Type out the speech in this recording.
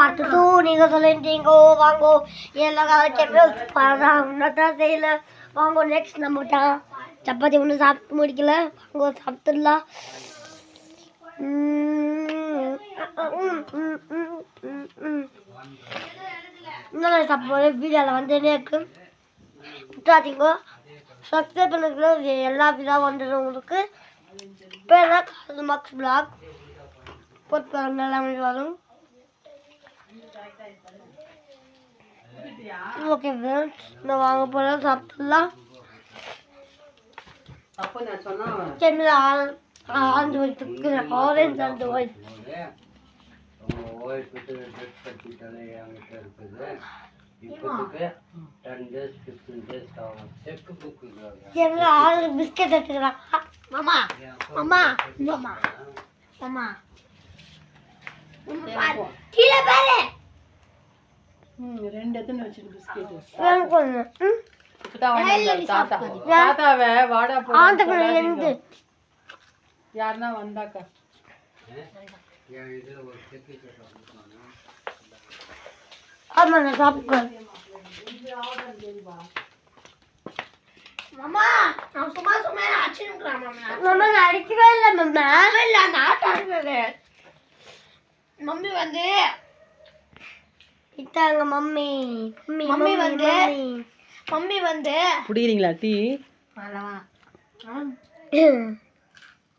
பார்த்து டூ நீங்கள் சொல்லிட்டீங்கோ வாங்கோ எல்லாம் கேட்கலாம் செய்யல வாங்கோ நெக்ஸ்ட் நம்ம சப்பாத்தி ஒன்றும் சாப்பிட்டு முடிக்கல வாங்கோ சாப்பிட்டுடலாம் இன்னும் சாப்பிடும்போது வீடியோவில் வந்துட்டே இருக்கு விட்டாதீங்கோ சப்ஸ்கிரைப் பண்ணிக்கிற எல்லா வீடியோ வந்துடும் உங்களுக்கு இப்போ என்ன காசு மார்க்ஸ் பிளாக் போட்டு எல்லாமே வரும் ஓகே ஃப்ரெண்ட்ஸ் நான் வாங்க போகிறேன் சாப்பிட்டுலாம் சென்னையில் ஆண்டு வயிற்றுக்கு ஆரஞ்சு ஆண்டு வயிற்று பிஸ்கெட் எடுத்துக்கிறான் மாமா மாமா மாமா மாமா கீழே பாரு ரெண்டு எத்தனை வச்சிருக்கு பிஸ்கெட் தாத்தாவை வாடா போடு யாருன்னா வந்தாக்கா ஆமா நான் சாப்பிடுறேன் மாமா நான் சும்மா சும்மா அடிச்சுக்கிறேன் மாமா நான் அடிக்கவே இல்லை மாமா இல்லை அந்த ஆட்டம் ஆடுறது மம்மி வந்து இட்டாங்க மம்மி மம்மி வந்து மம்மி வந்து குடிக்கிறீங்களா டீ